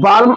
12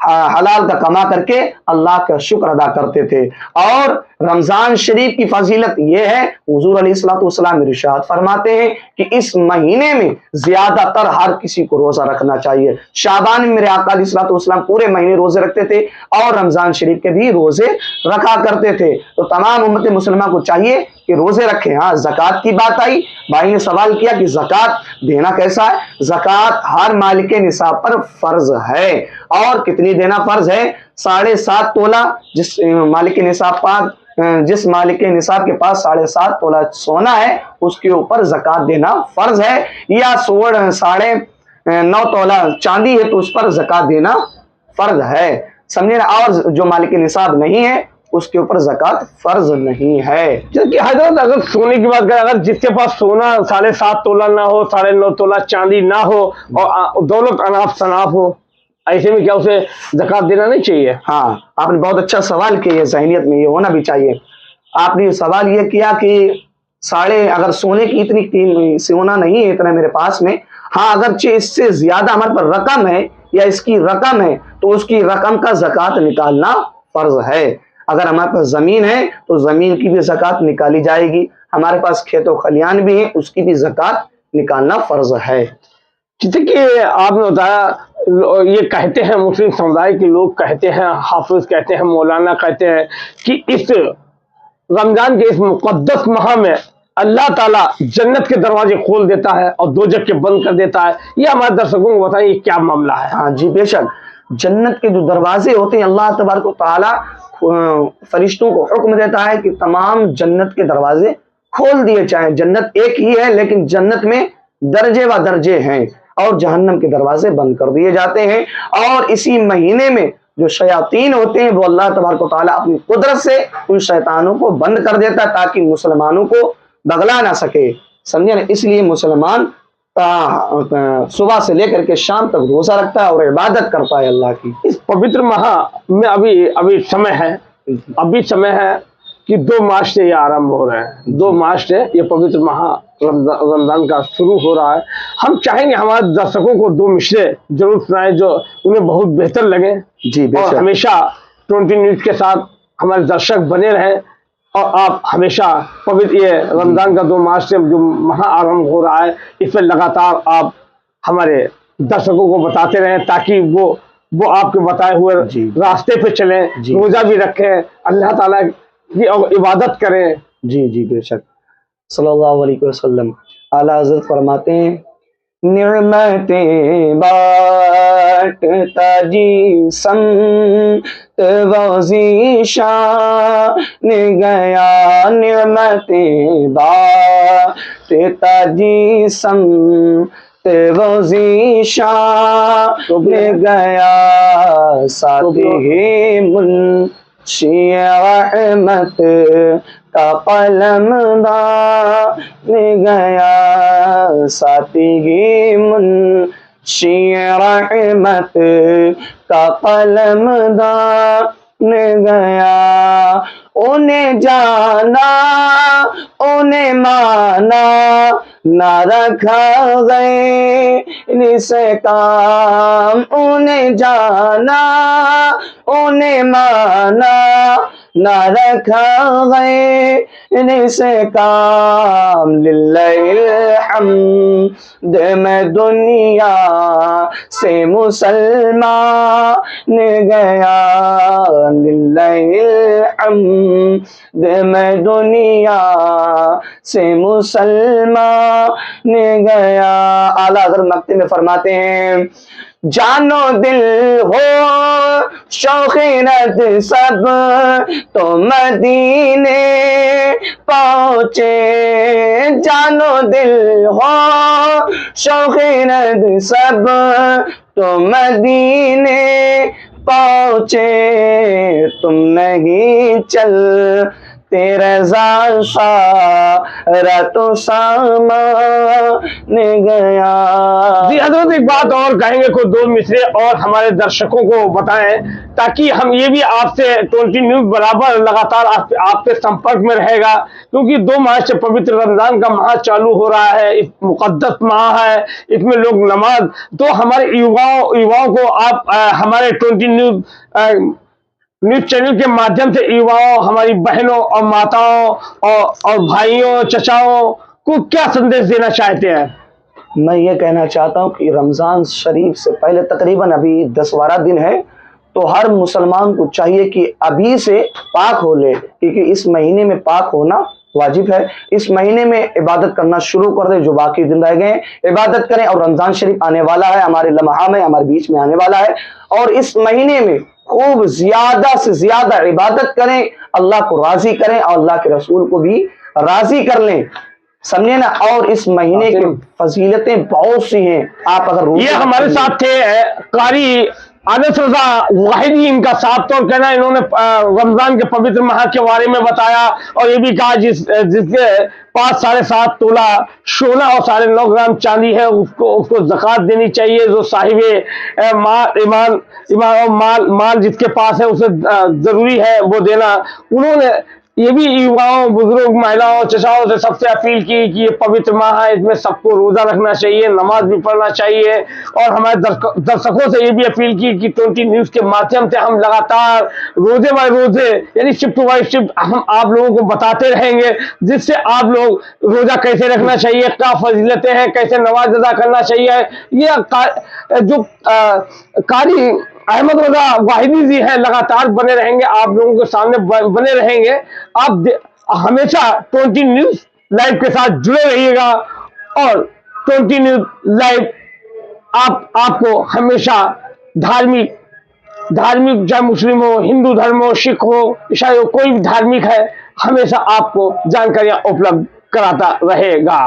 حلال کا کما کر کے اللہ کا شکر ادا کرتے تھے۔ اور رمضان شریف کی فضیلت یہ ہے، حضور علیہ الصلوۃ والسلام ارشاد فرماتے ہیں کہ اس مہینے میں زیادہ تر ہر کسی کو روزہ رکھنا چاہیے۔ شعبان میں میرے آقا علیہ الصلوۃ والسلام پورے مہینے روزے رکھتے تھے اور رمضان شریف کے بھی روزے رکھا کرتے تھے۔ تو تمام امت مسلمہ کو چاہیے کہ روزے رکھیں۔ ہاں، زکوٰۃ کی بات آئی، بھائی نے سوال کیا کہ زکوٰۃ دینا کیسا ہے؟ زکوٰۃ ہر مالک نصاب پر فرض ہے۔ اور کتنی دینا فرض ہے؟ 7.5 تولہ۔ جس مالک نصاب کے پاس 7.5 تولہ سونا ہے اس کے اوپر زکوٰۃ دینا فرض ہے، یا 9.5 تولہ چاندی ہے تو اس پر زکوٰۃ دینا فرض ہے، سمجھے نا۔ اور جو مالک نصاب نہیں ہے اس کے اوپر زکوٰۃ فرض نہیں ہے۔ جبکہ حضرت اگر سونے کی بات کریں، اگر جس کے پاس سونا 7.5 تولہ نہ ہو، 9.5 تولہ چاندی نہ ہو اور دولت اناف شناف ہو، ایسے میں کیا اسے زکوٰۃ دینا نہیں چاہیے؟ ہاں، آپ نے بہت اچھا سوال کیا، یہ ذہنیت میں یہ ہونا بھی چاہیے۔ آپ نے سوال یہ کیا کہ اگر سونے کی اتنی سونا نہیں ہے اتنا میرے پاس میں، ہاں اگرچہ اس سے زیادہ ہمارے پر رقم ہے یا اس کی رقم ہے تو اس کی رقم کا زکوٰۃ نکالنا فرض ہے۔ اگر ہمارے پاس زمین ہے تو زمین کی بھی زکوٰۃ نکالی جائے گی، ہمارے پاس کھیت و کھلیان بھی ہے اس کی بھی زکوٰۃ نکالنا فرض ہے۔ جیسے کہ آپ نے بتایا، یہ کہتے ہیں مسلم سمدائے کے لوگ کہتے ہیں، حافظ کہتے ہیں، مولانا کہتے ہیں کہ اس رمضان کے اس مقدس ماہ میں اللہ تعالیٰ جنت کے دروازے کھول دیتا ہے اور دوزخ کے بند کر دیتا ہے۔ یہ ہمارے درشکوں کو بتائیں یہ کیا معاملہ ہے؟ ہاں جی، بے شک جنت کے جو دروازے ہوتے ہیں اللہ تبارک و تعالیٰ فرشتوں کو حکم دیتا ہے کہ تمام جنت کے دروازے کھول دیے جائیں۔ جنت ایک ہی ہے لیکن جنت میں درجے و درجے ہیں، اور جہنم کے دروازے بند کر دیے جاتے ہیں۔ اور اسی مہینے میں جو شیاطین ہوتے ہیں وہ اللہ تبارک و تعالیٰ اپنی قدرت سے ان شیطانوں کو بند کر دیتا ہے تاکہ مسلمانوں کو بغلا نہ سکے، سمجھے نا۔ اس لیے مسلمان صبح سے لے کر کے شام تک روزہ رکھتا ہے اور عبادت کرتا ہے اللہ کی۔ اس پوتر ماہ میں ابھی سمے ہے کہ 2 مارچ سے یہ آرمبھ ہو رہے ہیں۔ 2 مارچ سے یہ پوتر ماہ رمضان کا شروع ہو رہا ہے۔ ہم چاہیں گے ہمارے درشکوں کو 2 مشرے ضرور سنائیں جو انہیں بہت بہتر لگے، جی بے اور شک۔ ہمیشہ 20 نیوز کے ساتھ ہمارے درشک بنے رہیں، اور آپ ہمیشہ یہ رمضان کا 2 مارچ سے جو ماہ آرمبھ ہو رہا ہے اس میں لگاتار آپ ہمارے درشکوں کو بتاتے رہیں تاکہ وہ آپ کے بتائے ہوئے راستے پہ چلیں، روزہ بھی رکھیں، اللہ تعالیٰ کی عبادت کریں۔ جی جی بے شک، صلی اللہ علیہ وسلم۔ اعلیٰ حضرت فرماتے ہیں نعمتیں بانٹتا سمت و شان گیا، نعمتیں بانٹتا سمت و شان گیا، ساتھی منشی رحمت کا قلم دان گیا، ساتھی منشی رحمت کا قلم دان گیا، انہیں جانا انہیں مانا نہ رکھا غیر سے کام، انہیں جانا انہیں مانا نہ رکھا غیر سے کام، للہ الحمد میں دنیا سے مسلمان گیا، للہ الحمد میں دنیا سے مسلمان گیا۔ اعلیٰ حضرت مکتے میں فرماتے ہیں جان و دل ہو شوق رد سب تو مدینے پہنچے، جان و دل ہو شوق رد سب تو مدینے پہنچے، تم نہیں چل تیرے سارا تو سامان گیا. جی حضرت ایک بات اور کہیں گے، کوئی دو مصرے اور ہمارے درشکوں کو بتائیں تاکہ ہم یہ بھی آپ سے 20 نیوز برابر لگاتار آپ کے سمپرک میں رہے گا، کیونکہ 2 ماہ سے پوتر رمضان کا ماہ چالو ہو رہا ہے، مقدس ماہ ہے، اس میں لوگ نماز، تو ہمارے یواؤں کو آپ ہمارے 20 نیوز چینل کے مادھیم سے یواؤں، ہماری بہنوں اور ماتاؤں اور بھائیوں چچاؤں کو کیا سندیش دینا چاہتے ہیں؟ میں یہ کہنا چاہتا ہوں کہ رمضان شریف سے پہلے تقریباً ابھی 10-12 دن ہے، تو ہر مسلمان کو چاہیے کہ ابھی سے پاک ہو لے، کیونکہ اس مہینے میں پاک ہونا واجب ہے. اس مہینے میں عبادت کرنا شروع کر دیں، جو باقی دن رہ گئے ہیں عبادت کریں. اور رمضان شریف آنے والا ہے، ہمارے لمحہ میں ہمارے بیچ میں آنے والا ہے، اور اس مہینے میں خوب زیادہ سے زیادہ عبادت کریں، اللہ کو راضی کریں اور اللہ کے رسول کو بھی راضی کر لیں، سمجھے نا. اور اس مہینے کی فضیلتیں بہت سی ہیں. آپ اگر یہ ہمارے ساتھ تھے قاری انس رضا واحدی، ان کا صاف طور کہنا ہے، انہوں نے رمضان کے پوتر ماہ کے بارے میں بتایا اور یہ بھی کہا جس کے پاس 7.5 تولہ سونا اور 9.5 گرام چاندی ہے اس کو زکوٰۃ دینی چاہیے. جو صاحب مال جس کے پاس ہے اسے ضروری ہے وہ دینا. انہوں نے یہ بھی یواؤں، بزرگ، مہیلاؤں، چچاؤں سے سب سے اپیل کی کہ یہ پوتر ماہ ہے، اس میں سب کو روزہ رکھنا چاہیے، نماز بھی پڑھنا چاہیے. اور ہمارے درشکوں سے یہ بھی اپیل کی کہ 20 نیوز کے مادھیم سے ہم لگاتار روزے بائی روزے یعنی شفٹ بائی شفٹ ہم آپ لوگوں کو بتاتے رہیں گے، جس سے آپ لوگ روزہ کیسے رکھنا چاہیے، کیا فضیلتیں ہیں، کیسے نماز ادا کرنا چاہیے. یہ جو قاری احمد رضا واحدی جی ہیں لگاتار بنے رہیں گے، آپ لوگوں کے سامنے بنے رہیں گے. آپ ہمیشہ 20 نیوز لائیو کے ساتھ جڑے رہیے گا، اور 20 نیوز لائیو آپ کو ہمیشہ دھارمک چاہے مسلم ہو، ہندو دھرم ہو، سکھ ہو، عیسائی ہو، کوئی بھی دھارمک ہے، ہمیشہ آپ کو جانکاریاں اپلبدھ کراتا رہے گا.